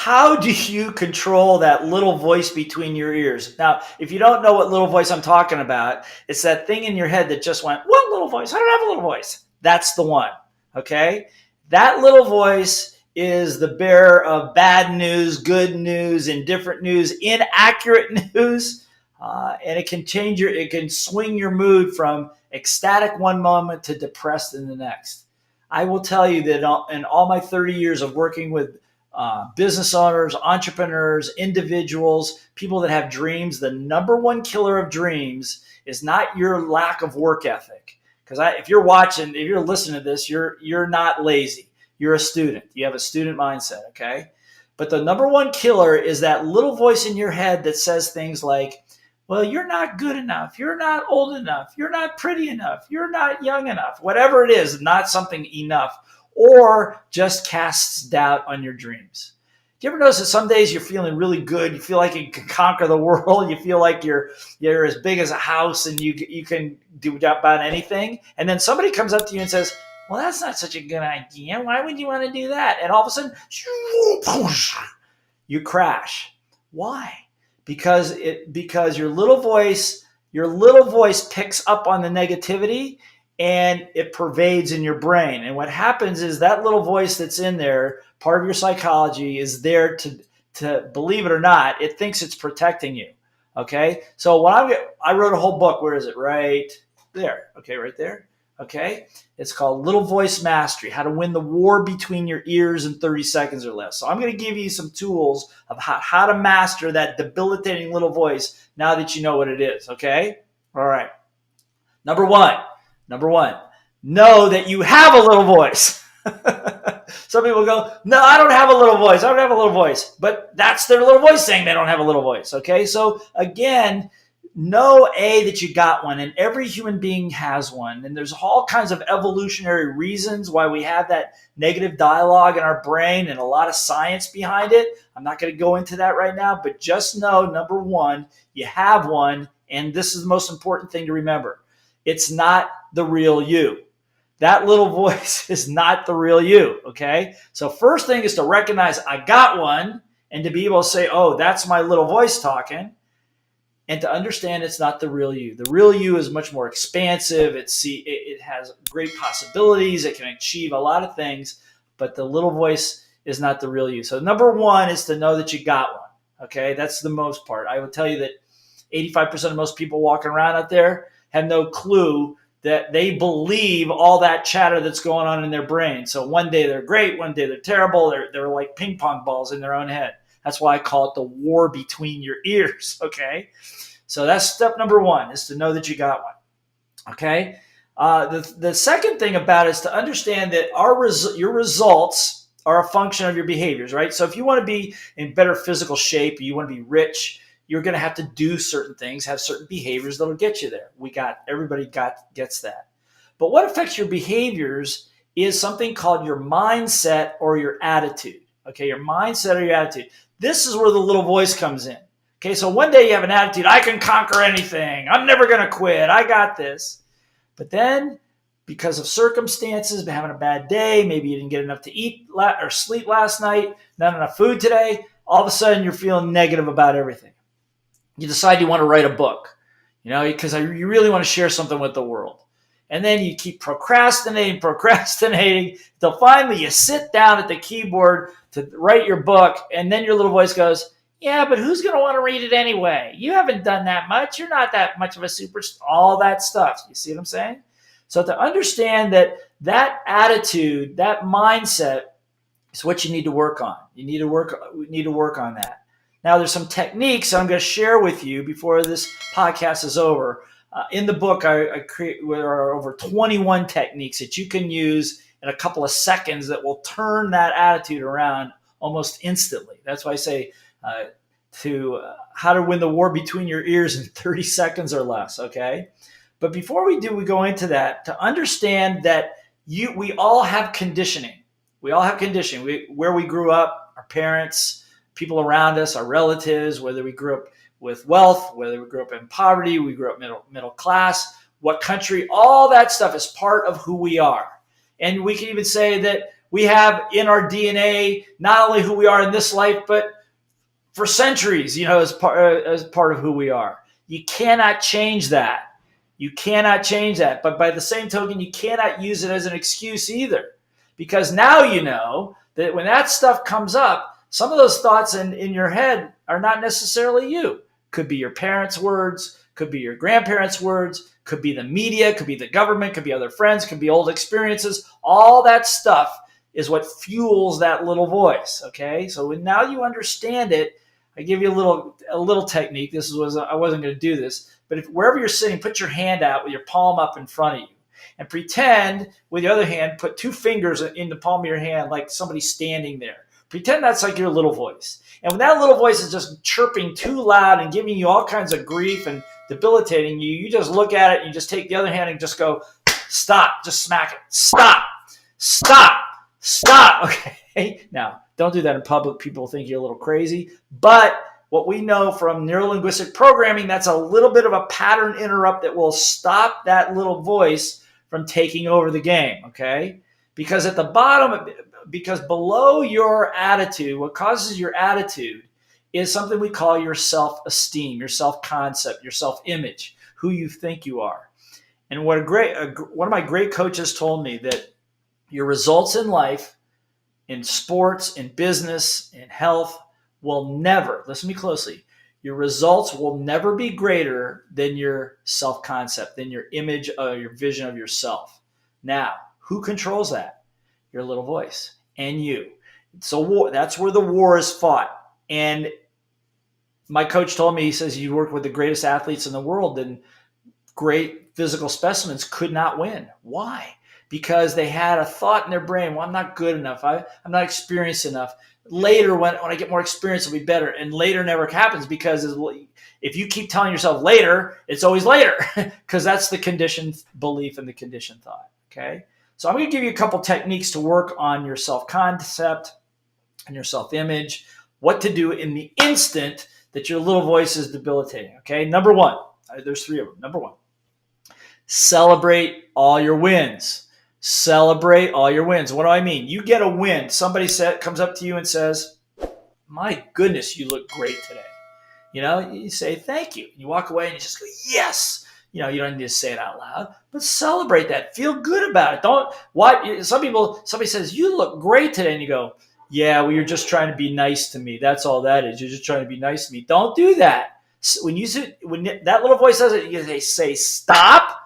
how do you control that little voice between your ears? Now, if you don't know what little voice I'm talking about, it's that thing in your head that just went, what little voice? I don't have a little voice. That's the one, okay? That little voice is the bearer of bad news, good news, indifferent news, inaccurate news, and it can swing your mood from ecstatic one moment to depressed in the next. I will tell you that in all my 30 years of working with business owners, entrepreneurs, individuals, people that have dreams, the number one killer of dreams is not your lack of work ethic. Because if you're listening to this, you're not lazy. You're a student. You have a student mindset, okay? But the number one killer is that little voice in your head that says things like, well, you're not good enough. You're not old enough. You're not pretty enough. You're not young enough. Whatever it is, not something enough, or just casts doubt on your dreams. Do you ever notice that some days you're feeling really good? You feel like you can conquer the world. You feel like you're as big as a house and you can do about anything. And then somebody comes up to you and says, well, that's not such a good idea. Why would you want to do that? And all of a sudden, you crash. Why? Because your little voice picks up on the negativity and it pervades in your brain. And what happens is that little voice that's in there, part of your psychology, is there to believe it or not, it thinks it's protecting you. Okay? So when I wrote a whole book. Where is it? Right there. Okay, right there. Okay? It's called Little Voice Mastery, How to Win the War Between Your Ears in 30 Seconds or Less. So I'm going to give you some tools of how to master that debilitating little voice now that you know what it is. Okay? All right. Number one, know that you have a little voice. Some people go, no, I don't have a little voice. I don't have a little voice. But that's their little voice saying they don't have a little voice. Okay? So again, know that you got one, and every human being has one. And there's all kinds of evolutionary reasons why we have that negative dialogue in our brain and a lot of science behind it. I'm not going to go into that right now, but just know, number one, you have one. And this is the most important thing to remember. It's not the real you. That little voice is not the real you, okay? So first thing is to recognize I got one, and to be able to say, oh, that's my little voice talking, and to understand it's not the real you. The real you is much more expansive. It has great possibilities. It can achieve a lot of things, but the little voice is not the real you. So number one is to know that you got one, okay? That's the most part. I will tell you that 85% of most people walking around out there have no clue that they believe all that chatter that's going on in their brain. So one day they're great, one day they're terrible. They're like ping pong balls in their own head. That's why I call it the war between your ears, okay? So that's step number one, is to know that you got one, okay? The second thing about it is to understand that your results are a function of your behaviors, right? So if you want to be in better physical shape, you want to be rich, you're going to have to do certain things, have certain behaviors that'll get you there. Everybody gets that. But what affects your behaviors is something called your mindset or your attitude. Okay, your mindset or your attitude. This is where the little voice comes in. Okay, so one day you have an attitude, I can conquer anything. I'm never going to quit. I got this. But then, because of circumstances, having a bad day, maybe you didn't get enough to eat or sleep last night, not enough food today, all of a sudden you're feeling negative about everything. You decide you want to write a book, because you really want to share something with the world. And then you keep procrastinating until finally you sit down at the keyboard to write your book. And then your little voice goes, yeah, but who's going to want to read it anyway? You haven't done that much. You're not that much of a superstar. All that stuff. You see what I'm saying? So to understand that attitude, that mindset is what you need to work on. We need to work on that. Now, there's some techniques I'm going to share with you before this podcast is over. In the book, there are over 21 techniques that you can use in a couple of seconds that will turn that attitude around almost instantly. That's why I say how to win the war between your ears in 30 seconds or less, okay? But before we go into that, to understand that we all have conditioning. We all have conditioning. Where we grew up, our parents, people around us, our relatives, whether we grew up with wealth, whether we grew up in poverty, we grew up middle class, what country, all that stuff is part of who we are. And we can even say that we have in our DNA not only who we are in this life, but for centuries, as part of who we are. You cannot change that. You cannot change that. But by the same token, you cannot use it as an excuse either. Because now you know that when that stuff comes up, some of those thoughts in your head are not necessarily you. Could be your parents' words, could be your grandparents' words, could be the media, could be the government, could be other friends, could be old experiences. All that stuff is what fuels that little voice, okay? So now you understand it. I give you a little technique. I wasn't going to do this, but wherever you're sitting, put your hand out with your palm up in front of you, and pretend with the other hand, put 2 fingers in the palm of your hand like somebody's standing there. Pretend that's like your little voice. And when that little voice is just chirping too loud and giving you all kinds of grief and debilitating you, you just look at it and you just take the other hand and just go, stop, just smack it. Stop, stop, stop. Okay. Now, don't do that in public. People think you're a little crazy. But what we know from neurolinguistic programming, that's a little bit of a pattern interrupt that will stop that little voice from taking over the game, okay? Because at the bottom, because below your attitude, what causes your attitude is something we call your self-esteem, your self-concept, your self-image, who you think you are. And one of my great coaches told me that your results in life, in sports, in business, in health, will never, listen to me closely, your results will never be greater than your self-concept, than your image or your vision of yourself. Now, who controls that? Your little voice and you. So that's where the war is fought. And my coach told me, he says, you work with the greatest athletes in the world, and great physical specimens could not win. Why? Because they had a thought in their brain, well, I'm not good enough. I'm not experienced enough. Later, when I get more experience, it'll be better. And later never happens, because if you keep telling yourself later, it's always later, because that's the conditioned belief and the conditioned thought, okay? So I'm going to give you a couple techniques to work on your self-concept and your self-image, what to do in the instant that your little voice is debilitating, okay? Number 1, there's 3 of them. Number 1, celebrate all your wins. Celebrate all your wins. What do I mean? You get a win. Somebody comes up to you and says, my goodness, you look great today. You say, thank you. You walk away and you just go, yes. You don't need to say it out loud, but celebrate that. Feel good about it. Somebody says, you look great today. And you go, yeah, well, you're just trying to be nice to me. That's all that is. You're just trying to be nice to me. Don't do that. When that little voice says it, you say, stop,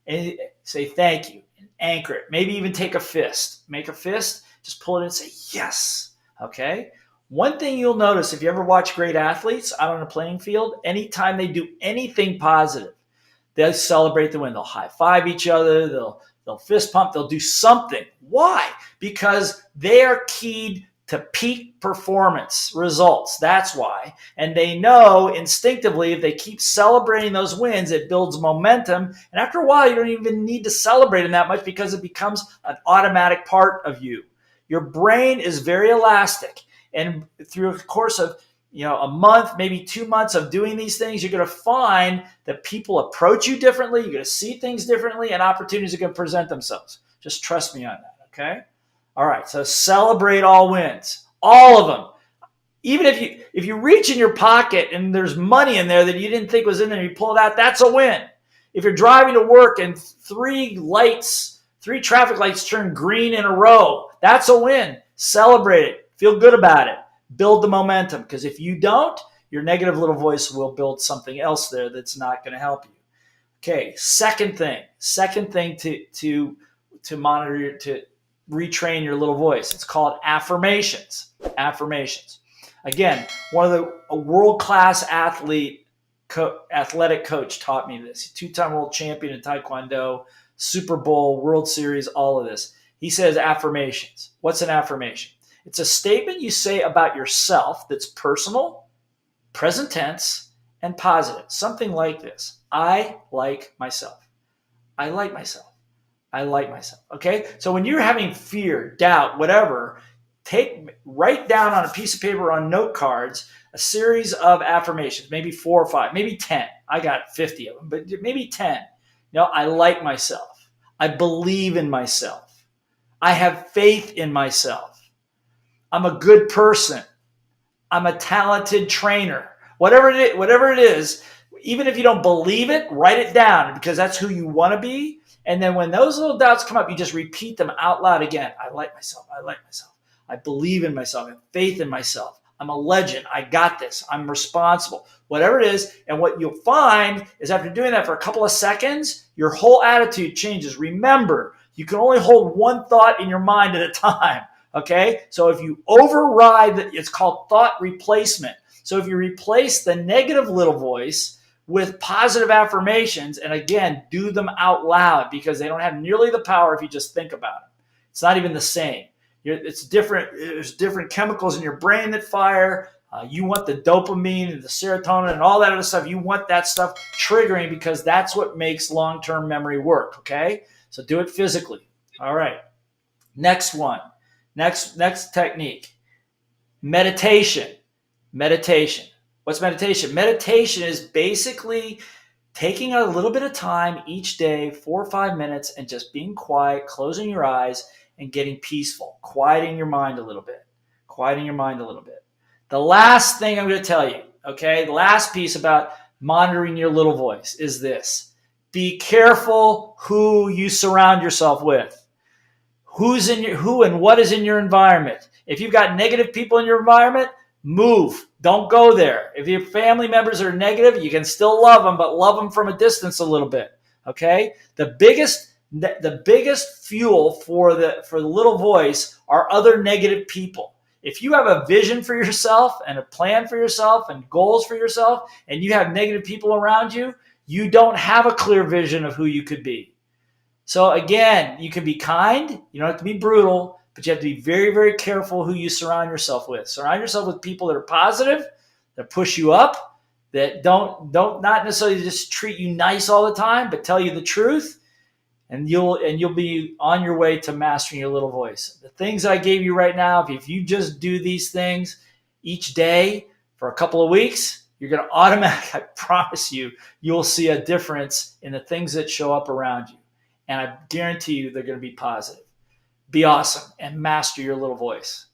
and say, thank you. Anchor it. Maybe even take a fist. Make a fist. Just pull it in and say, yes. Okay? One thing you'll notice if you ever watch great athletes out on a playing field, anytime they do anything positive, they'll celebrate the win. They'll high five each other. They'll fist pump. They'll do something. Why? Because they are keyed to peak performance results. That's why. And they know instinctively if they keep celebrating those wins, it builds momentum. And after a while, you don't even need to celebrate them that much, because it becomes an automatic part of you. Your brain is very elastic. And through the course of a month, maybe 2 months of doing these things, you're going to find that people approach you differently. You're going to see things differently, and opportunities are going to present themselves. Just trust me on that, okay? All right, so celebrate all wins, all of them. Even if you reach in your pocket and there's money in there that you didn't think was in there, and you pull it out, that's a win. If you're driving to work and 3 traffic lights turn green in a row, that's a win. Celebrate it. Feel good about it. Build the momentum, because if you don't, your negative little voice will build something else there that's not going to help you. Okay, second thing to monitor, to retrain your little voice. It's called affirmations. Affirmations. Again, a world-class athletic coach taught me this. 2-time world champion in Taekwondo, Super Bowl, World Series, all of this. He says affirmations. What's an affirmation? It's a statement you say about yourself that's personal, present tense, and positive. Something like this. I like myself. I like myself. I like myself. Okay? So when you're having fear, doubt, whatever, write down on a piece of paper, on note cards, a series of affirmations, maybe 4 or 5, maybe 10. I got 50 of them, but maybe 10. I like myself. I believe in myself. I have faith in myself. I'm a good person. I'm a talented trainer. Whatever it is, even if you don't believe it, write it down because that's who you want to be. And then when those little doubts come up, you just repeat them out loud again. I like myself. I like myself. I believe in myself. I have faith in myself. I'm a legend. I got this. I'm responsible. Whatever it is. And what you'll find is after doing that for a couple of seconds, your whole attitude changes. Remember, you can only hold one thought in your mind at a time. Okay? So if you override, it's called thought replacement. So if you replace the negative little voice with positive affirmations, and again, do them out loud because they don't have nearly the power if you just think about them. It's not even the same. It's different. There's different chemicals in your brain that fire. You want the dopamine and the serotonin and all that other stuff. You want that stuff triggering because that's what makes long-term memory work, okay? So do it physically. All right. Next one. Next technique. Meditation. Meditation. What's meditation? Meditation is basically taking a little bit of time each day, 4 or 5 minutes, and just being quiet, closing your eyes, and getting peaceful, quieting your mind a little bit, The last thing I'm going to tell you, okay, the last piece about monitoring your little voice is this. Be careful who you surround yourself with. Who and what is in your environment. If you've got negative people in your environment, move. Don't go there. If your family members are negative, you can still love them, but love them from a distance a little bit, okay? The biggest fuel for the little voice are other negative people. If you have a vision for yourself and a plan for yourself and goals for yourself and you have negative people around you, you don't have a clear vision of who you could be. So again, you can be kind, you don't have to be brutal, but you have to be very, very careful who you surround yourself with. Surround yourself with people that are positive, that push you up, that don't not necessarily just treat you nice all the time, but tell you the truth. And you'll be on your way to mastering your little voice. The things I gave you right now, if you just do these things each day for a couple of weeks, you're going to automatically, I promise you, you'll see a difference in the things that show up around you. And I guarantee you they're going to be positive. Be awesome and master your little voice.